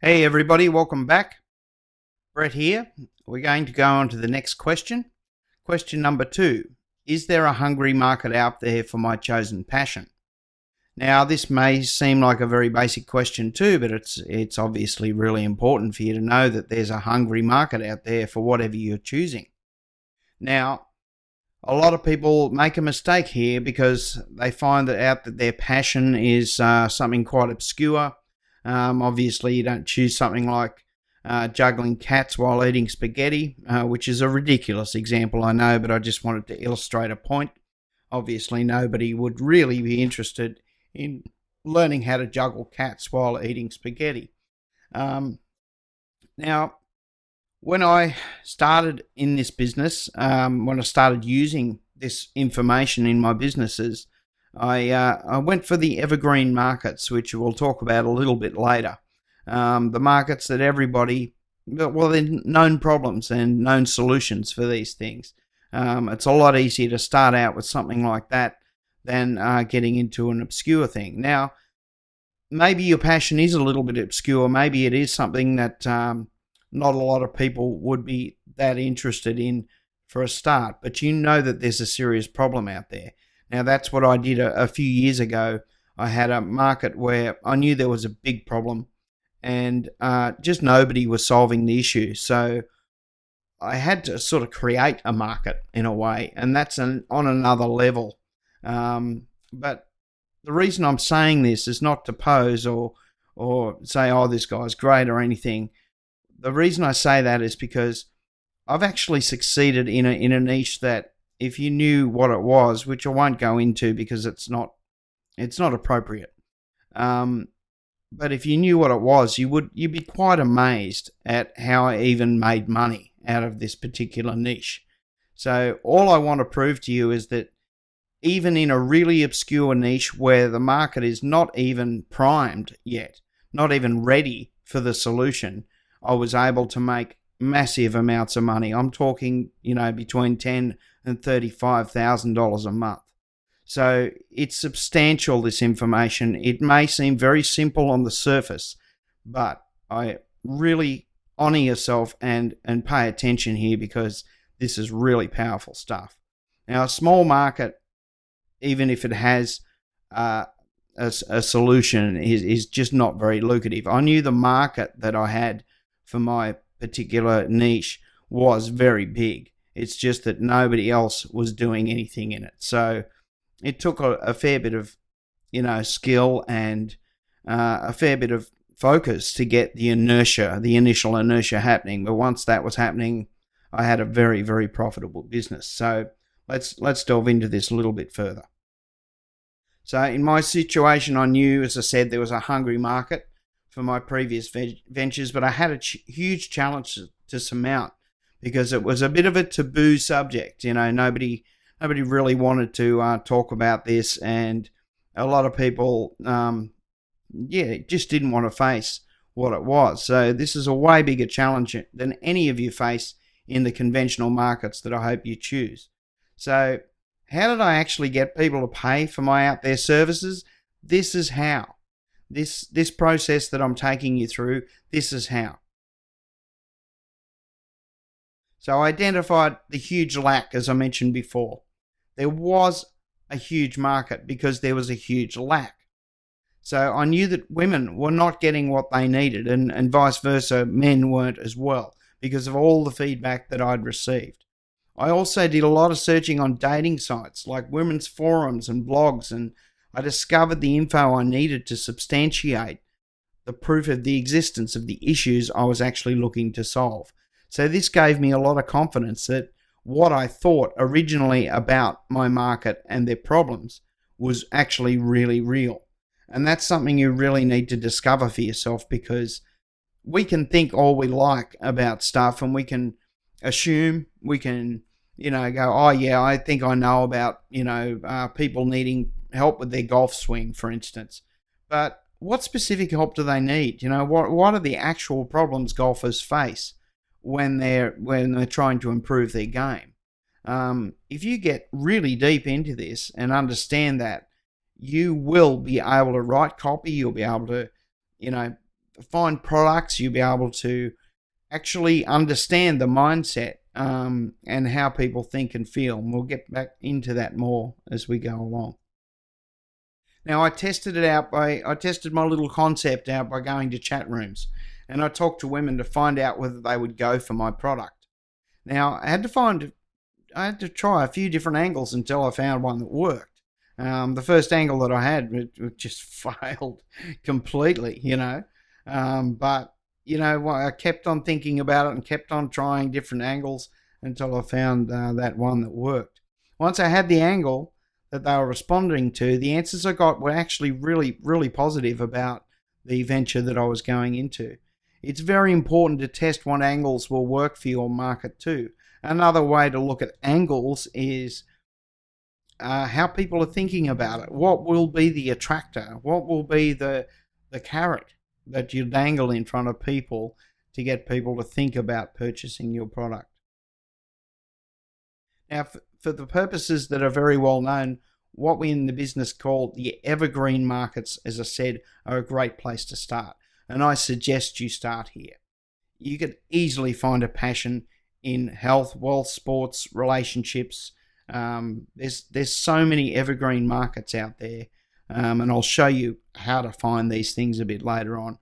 Hey everybody, welcome back. Brett here. We're going to go on to the next question. Question number 2. Is there a hungry market out there for my chosen passion? Now, this may seem like a very basic question too, but it's obviously really important for you to know that there's a hungry market out there for whatever you're choosing. Now, a lot of people make a mistake here because they find that their passion is something quite obscure. Obviously, you don't choose something like juggling cats while eating spaghetti, which is a ridiculous example, I know, but I just wanted to illustrate a point. Obviously, nobody would really be interested in learning how to juggle cats while eating spaghetti. Now, when I started in this business, when I started using this information in my businesses, I went for the evergreen markets, which we'll talk about a little bit later. The markets that everybody, well, they're known problems and known solutions for these things. It's a lot easier to start out with something like that than getting into an obscure thing. Now, maybe your passion is a little bit obscure. Maybe it is something that not a lot of people would be that interested in for a start, but you know that there's a serious problem out there. Now, that's what I did a few years ago. I had a market where I knew there was a big problem and just nobody was solving the issue. So I had to sort of create a market in a way, and that's on another level. But the reason I'm saying this is not to pose or say, oh, this guy's great or anything. The reason I say that is because I've actually succeeded in a niche that, if you knew what it was, which I won't go into because it's not appropriate. But if you knew what it was, you'd be quite amazed at how I even made money out of this particular niche. So all I want to prove to you is that even in a really obscure niche where the market is not even primed yet, not even ready for the solution, I was able to make massive amounts of money. I'm talking, between $10,000 and $35,000 a month. So it's substantial, this information. It may seem very simple on the surface, but I really honor yourself and pay attention here because this is really powerful stuff. Now, a small market, even if it has a solution, is just not very lucrative. I knew the market that I had for my particular niche was very big. It's just that nobody else was doing anything in it. So it took a fair bit of, skill and a fair bit of focus to get the initial inertia happening. But once that was happening, I had a very, very profitable business. So let's delve into this a little bit further. So in my situation, I knew, as I said, there was a hungry market for my previous ventures, but I had a huge challenge to surmount because it was a bit of a taboo subject. Nobody really wanted to talk about this, and a lot of people, just didn't want to face what it was. So this is a way bigger challenge than any of you face in the conventional markets that I hope you choose. So how did I actually get people to pay for my out there services? This is how. This process that I'm taking you through, this is how. So I identified the huge lack, as I mentioned before. There was a huge market because there was a huge lack. So I knew that women were not getting what they needed, and vice versa, men weren't as well, because of all the feedback that I'd received. I also did a lot of searching on dating sites like women's forums and blogs, and I discovered the info I needed to substantiate the proof of the existence of the issues I was actually looking to solve. So this gave me a lot of confidence that what I thought originally about my market and their problems was actually really real. And that's something you really need to discover for yourself, because we can think all we like about stuff and we can assume, we can, go, oh yeah, I think I know about, people needing help with their golf swing, for instance. But what specific help do they need? What are the actual problems golfers face when they're trying to improve their game? If you get really deep into this and understand that, you will be able to write copy. You'll be able to, find products, you'll be able to actually understand the mindset and how people think and feel. And we'll get back into that more as we go along. Now, I tested my little concept out by going to chat rooms, and I talked to women to find out whether they would go for my product. Now, I had to try a few different angles until I found one that worked. The first angle that I had, it just failed completely, but I kept on thinking about it and kept on trying different angles until I found that one that worked. Once I had the angle that they were responding to, the answers I got were actually really, really positive about the venture that I was going into. It's very important to test what angles will work for your market too. Another way to look at angles is how people are thinking about it. What will be the attractor? What will be the carrot that you dangle in front of people to get people to think about purchasing your product? Now, for the purposes that are very well known, what we in the business call the evergreen markets, as I said, are a great place to start. And I suggest you start here. You could easily find a passion in health, wealth, sports, relationships. There's so many evergreen markets out there, and I'll show you how to find these things a bit later on.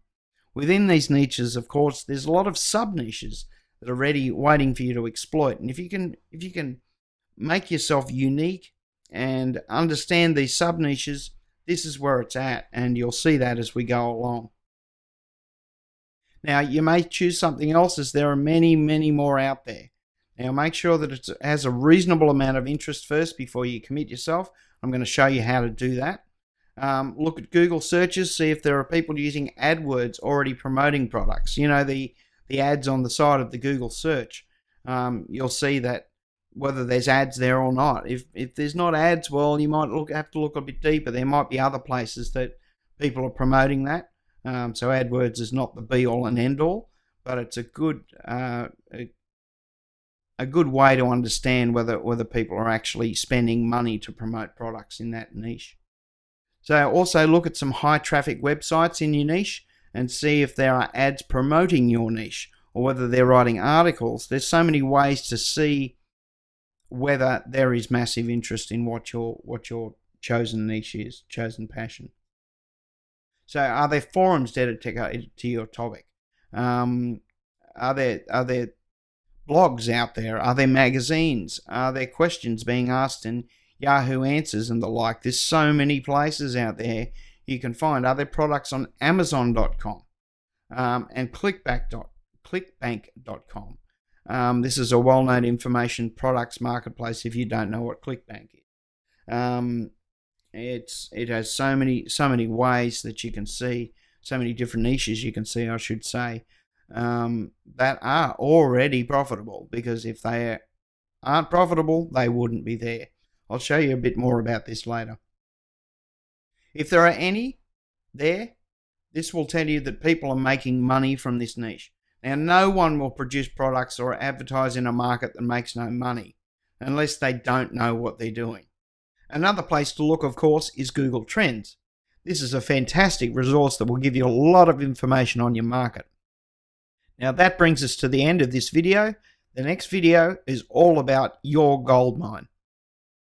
Within these niches, of course, there's a lot of sub-niches that are ready, waiting for you to exploit. And if you can make yourself unique and understand these sub-niches, this is where it's at, and you'll see that as we go along. Now, you may choose something else, as there are many, many more out there. Now, make sure that it has a reasonable amount of interest first before you commit yourself. I'm going to show you how to do that. Look at Google searches, see if there are people using AdWords already promoting products. The ads on the side of the Google search. You'll see that whether there's ads there or not. If there's not ads, well, you might have to look a bit deeper. There might be other places that people are promoting that. So AdWords is not the be-all and end-all, but it's a good way to understand whether people are actually spending money to promote products in that niche. So also look at some high-traffic websites in your niche and see if there are ads promoting your niche or whether they're writing articles. There's so many ways to see whether there is massive interest in what your chosen niche is, chosen passion. So are there forums dedicated to your topic? Are there blogs out there? Are there magazines? Are there questions being asked in Yahoo Answers and the like? There's so many places out there you can find. Are there products on Amazon.com and ClickBank.com? This is a well-known information products marketplace if you don't know what ClickBank is. It has so many ways that you can see, so many different niches you can see, I should say, that are already profitable, because if they aren't profitable, they wouldn't be there. I'll show you a bit more about this later. If there are any there, this will tell you that people are making money from this niche. Now, no one will produce products or advertise in a market that makes no money unless they don't know what they're doing. Another place to look, of course, is Google Trends. This is a fantastic resource that will give you a lot of information on your market. Now, that brings us to the end of this video. The next video is all about your gold mine.